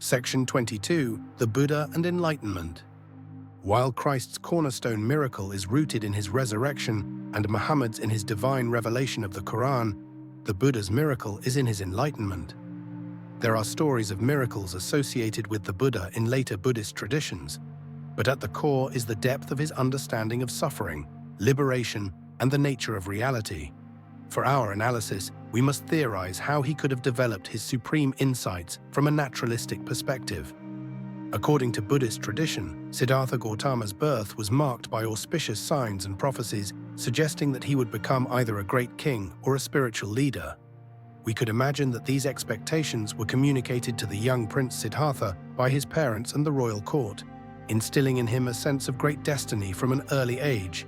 Section 22. The Buddha and Enlightenment. While Christ's cornerstone miracle is rooted in his resurrection and Muhammad's in his divine revelation of the Quran, the Buddha's miracle is in his enlightenment. There are stories of miracles associated with the Buddha in later Buddhist traditions, but at the core is the depth of his understanding of suffering, liberation, and the nature of reality. For our analysis, we must theorize how he could have developed his supreme insights from a naturalistic perspective. According to Buddhist tradition, Siddhartha Gautama's birth was marked by auspicious signs and prophecies suggesting that he would become either a great king or a spiritual leader. We could imagine that these expectations were communicated to the young Prince Siddhartha by his parents and the royal court, instilling in him a sense of great destiny from an early age.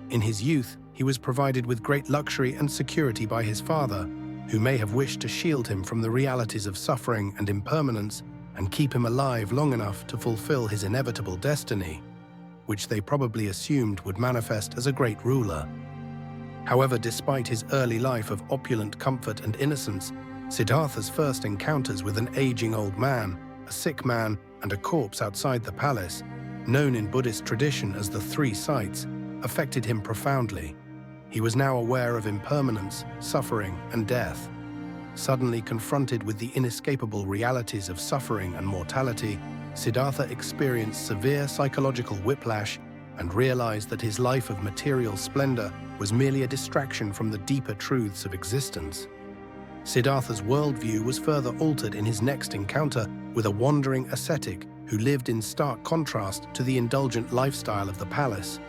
In his youth, he was provided with great luxury and security by his father, who may have wished to shield him from the realities of suffering and impermanence and keep him alive long enough to fulfill his inevitable destiny, which they probably assumed would manifest as a great ruler. However, despite his early life of opulent comfort and innocence, Siddhartha's first encounters with an aging old man, a sick man, and a corpse outside the palace, known in Buddhist tradition as the Three Sights, affected him profoundly. He was now aware of impermanence, suffering, and death. Suddenly confronted with the inescapable realities of suffering and mortality, Siddhartha experienced severe psychological whiplash and realized that his life of material splendor was merely a distraction from the deeper truths of existence. Siddhartha's worldview was further altered in his next encounter with a wandering ascetic who lived in stark contrast to the indulgent lifestyle of the palace.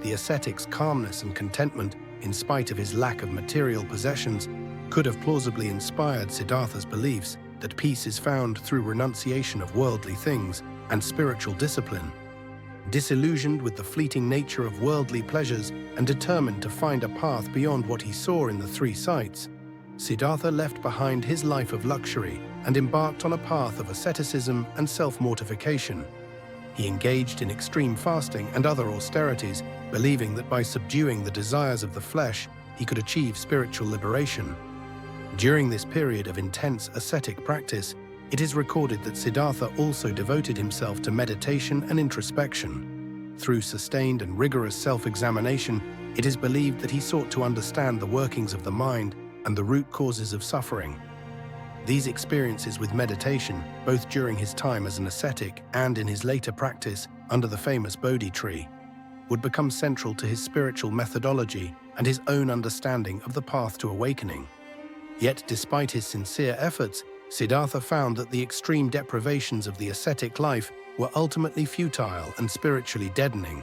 The ascetic's calmness and contentment, in spite of his lack of material possessions, could have plausibly inspired Siddhartha's beliefs that peace is found through renunciation of worldly things and spiritual discipline. Disillusioned with the fleeting nature of worldly pleasures and determined to find a path beyond what he saw in the Three Sights, Siddhartha left behind his life of luxury and embarked on a path of asceticism and self-mortification. He engaged in extreme fasting and other austerities, believing that by subduing the desires of the flesh, he could achieve spiritual liberation. During this period of intense ascetic practice, it is recorded that Siddhartha also devoted himself to meditation and introspection. Through sustained and rigorous self-examination, it is believed that he sought to understand the workings of the mind and the root causes of suffering. These experiences with meditation, both during his time as an ascetic and in his later practice under the famous Bodhi tree, would become central to his spiritual methodology and his own understanding of the path to awakening. Yet, despite his sincere efforts, Siddhartha found that the extreme deprivations of the ascetic life were ultimately futile and spiritually deadening.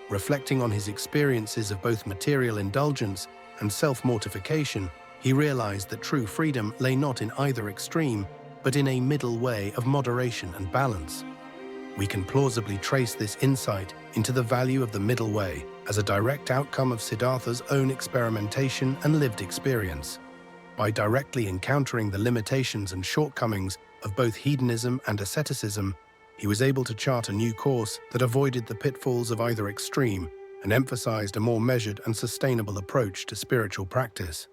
Reflecting on his experiences of both material indulgence and self-mortification, he realized that true freedom lay not in either extreme, but in a middle way of moderation and balance. We can plausibly trace this insight into the value of the middle way as a direct outcome of Siddhartha's own experimentation and lived experience. By directly encountering the limitations and shortcomings of both hedonism and asceticism, he was able to chart a new course that avoided the pitfalls of either extreme and emphasized a more measured and sustainable approach to spiritual practice.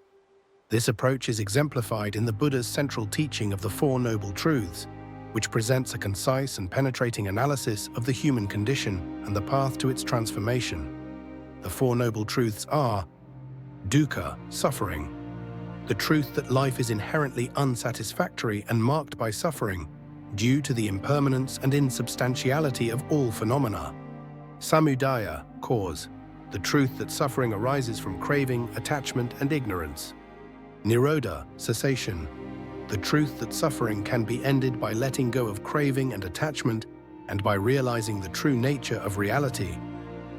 This approach is exemplified in the Buddha's central teaching of the Four Noble Truths, which presents a concise and penetrating analysis of the human condition and the path to its transformation. The Four Noble Truths are: dukkha, suffering, the truth that life is inherently unsatisfactory and marked by suffering, due to the impermanence and insubstantiality of all phenomena. Samudaya, cause, the truth that suffering arises from craving, attachment, and ignorance. Nirodha, cessation, the truth that suffering can be ended by letting go of craving and attachment and by realizing the true nature of reality.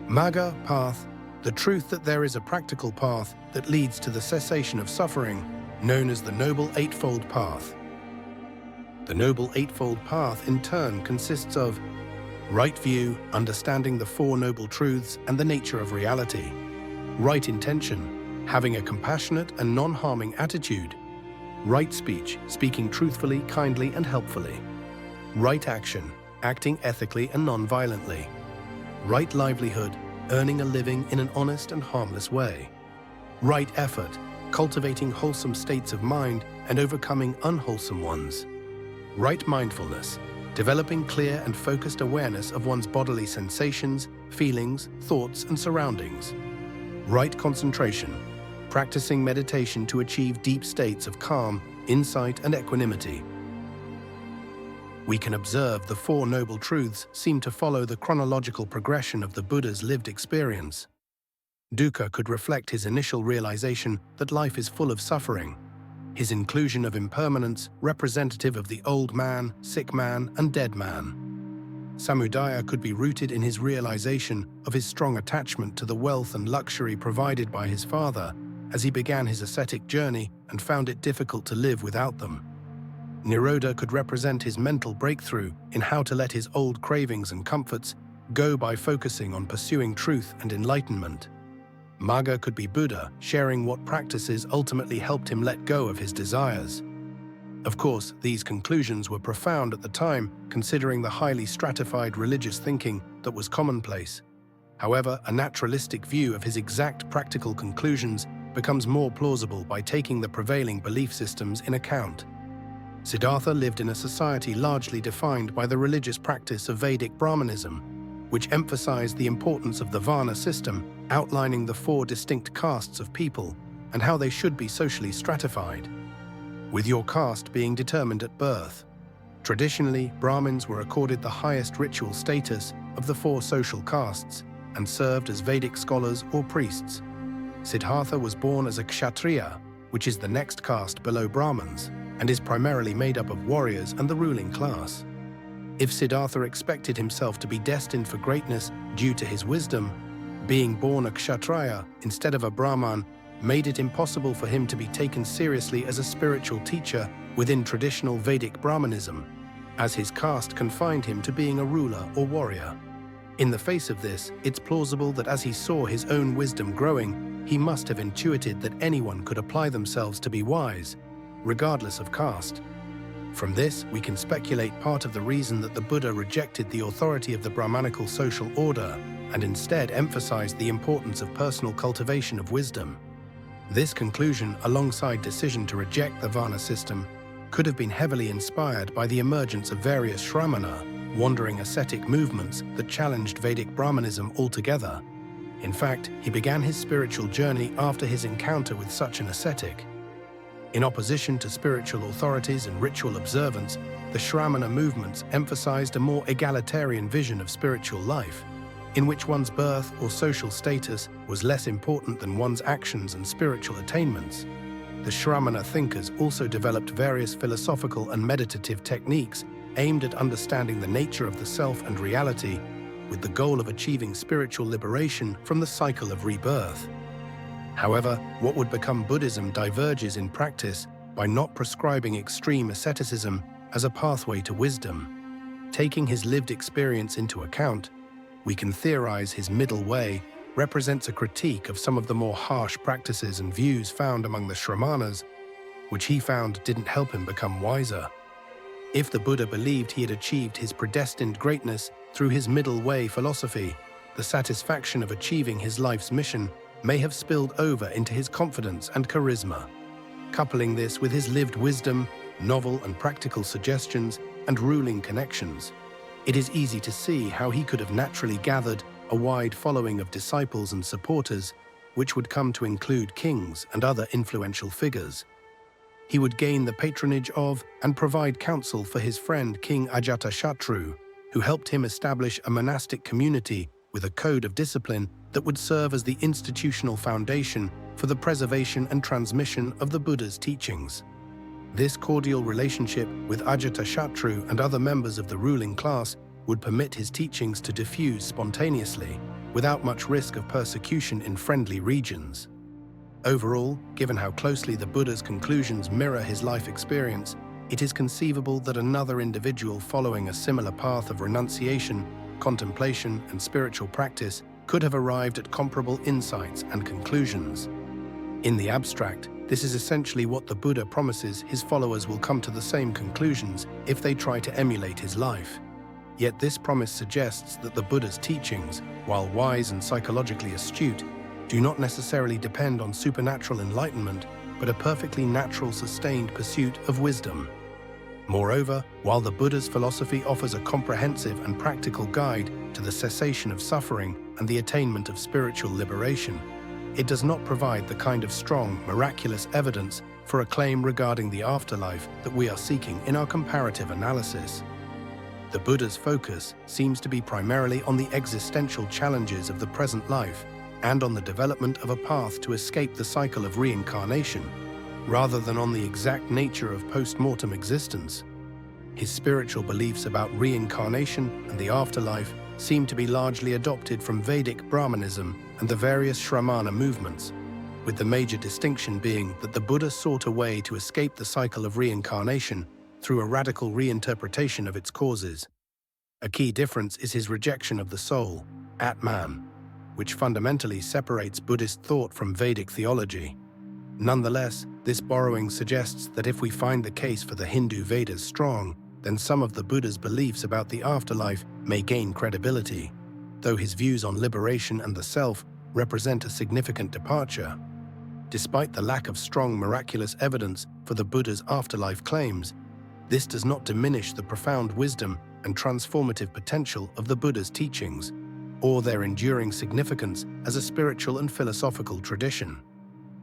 Magga, path, the truth that there is a practical path that leads to the cessation of suffering, known as the Noble Eightfold Path. The Noble Eightfold Path, in turn, consists of right view, understanding the Four Noble Truths and the nature of reality; right intention, having a compassionate and non-harming attitude; right speech, speaking truthfully, kindly, and helpfully; right action, acting ethically and non-violently; right livelihood, earning a living in an honest and harmless way; right effort, cultivating wholesome states of mind and overcoming unwholesome ones; Right mindfulness, developing clear and focused awareness of one's bodily sensations, feelings, thoughts, and surroundings. Right concentration, practicing meditation to achieve deep states of calm, insight, and equanimity. We can observe the Four Noble Truths seem to follow the chronological progression of the Buddha's lived experience. Dukkha could reflect his initial realization that life is full of suffering, his inclusion of impermanence representative of the old man, sick man, and dead man. Samudaya could be rooted in his realization of his strong attachment to the wealth and luxury provided by his father as he began his ascetic journey and found it difficult to live without them. Nirodha could represent his mental breakthrough in how to let his old cravings and comforts go by focusing on pursuing truth and enlightenment. Magga could be Buddha, sharing what practices ultimately helped him let go of his desires. Of course, these conclusions were profound at the time, considering the highly stratified religious thinking that was commonplace. However, a naturalistic view of his exact practical conclusions becomes more plausible by taking the prevailing belief systems in account. Siddhartha lived in a society largely defined by the religious practice of Vedic Brahmanism, which emphasized the importance of the Varna system, outlining the four distinct castes of people and how they should be socially stratified, with your caste being determined at birth. Traditionally, Brahmins were accorded the highest ritual status of the four social castes and served as Vedic scholars or priests. Siddhartha was born as a Kshatriya, which is the next caste below Brahmins, and is primarily made up of warriors and the ruling class. If Siddhartha expected himself to be destined for greatness due to his wisdom, being born a Kshatriya instead of a Brahman made it impossible for him to be taken seriously as a spiritual teacher within traditional Vedic Brahmanism, as his caste confined him to being a ruler or warrior. In the face of this, it's plausible that as he saw his own wisdom growing, he must have intuited that anyone could apply themselves to be wise, regardless of caste. From this, we can speculate part of the reason that the Buddha rejected the authority of the Brahmanical social order and instead emphasized the importance of personal cultivation of wisdom. This conclusion, alongside decision to reject the Varna system, could have been heavily inspired by the emergence of various Shramana, wandering ascetic movements that challenged Vedic Brahmanism altogether. In fact, he began his spiritual journey after his encounter with such an ascetic. In opposition to spiritual authorities and ritual observance, the Shramana movements emphasized a more egalitarian vision of spiritual life, in which one's birth or social status was less important than one's actions and spiritual attainments. The Shramana thinkers also developed various philosophical and meditative techniques aimed at understanding the nature of the self and reality, with the goal of achieving spiritual liberation from the cycle of rebirth. However, what would become Buddhism diverges in practice by not prescribing extreme asceticism as a pathway to wisdom. Taking his lived experience into account, we can theorize his middle way represents a critique of some of the more harsh practices and views found among the Shramanas, which he found didn't help him become wiser. If the Buddha believed he had achieved his predestined greatness through his middle way philosophy, the satisfaction of achieving his life's mission may have spilled over into his confidence and charisma. Coupling this with his lived wisdom, novel and practical suggestions, and ruling connections, it is easy to see how he could have naturally gathered a wide following of disciples and supporters, which would come to include kings and other influential figures. He would gain the patronage of and provide counsel for his friend King Ajatashatru, who helped him establish a monastic community with a code of discipline that would serve as the institutional foundation for the preservation and transmission of the Buddha's teachings. This cordial relationship with Ajatashatru and other members of the ruling class would permit his teachings to diffuse spontaneously, without much risk of persecution in friendly regions. Overall, given how closely the Buddha's conclusions mirror his life experience, it is conceivable that another individual following a similar path of renunciation, contemplation, and spiritual practice could have arrived at comparable insights and conclusions. In the abstract, this is essentially what the Buddha promises his followers will come to the same conclusions if they try to emulate his life. Yet this promise suggests that the Buddha's teachings, while wise and psychologically astute, do not necessarily depend on supernatural enlightenment, but a perfectly natural, sustained pursuit of wisdom. Moreover, while the Buddha's philosophy offers a comprehensive and practical guide to the cessation of suffering and the attainment of spiritual liberation, it does not provide the kind of strong, miraculous evidence for a claim regarding the afterlife that we are seeking in our comparative analysis. The Buddha's focus seems to be primarily on the existential challenges of the present life and on the development of a path to escape the cycle of reincarnation, rather than on the exact nature of post-mortem existence. His spiritual beliefs about reincarnation and the afterlife seem to be largely adopted from Vedic Brahmanism and the various Shramana movements, with the major distinction being that the Buddha sought a way to escape the cycle of reincarnation through a radical reinterpretation of its causes. A key difference is his rejection of the soul, Atman, which fundamentally separates Buddhist thought from Vedic theology. Nonetheless, this borrowing suggests that if we find the case for the Hindu Vedas strong, then some of the Buddha's beliefs about the afterlife may gain credibility, though his views on liberation and the self represent a significant departure. Despite the lack of strong miraculous evidence for the Buddha's afterlife claims, this does not diminish the profound wisdom and transformative potential of the Buddha's teachings, or their enduring significance as a spiritual and philosophical tradition.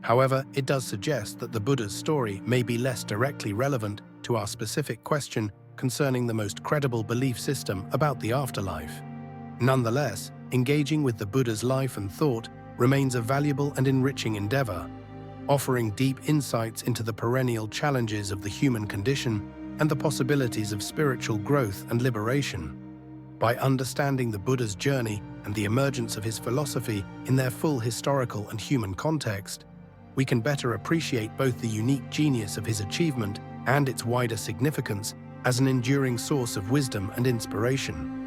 However, it does suggest that the Buddha's story may be less directly relevant to our specific question concerning the most credible belief system about the afterlife. Nonetheless, engaging with the Buddha's life and thought remains a valuable and enriching endeavor, offering deep insights into the perennial challenges of the human condition and the possibilities of spiritual growth and liberation. By understanding the Buddha's journey and the emergence of his philosophy in their full historical and human context, we can better appreciate both the unique genius of his achievement and its wider significance as an enduring source of wisdom and inspiration.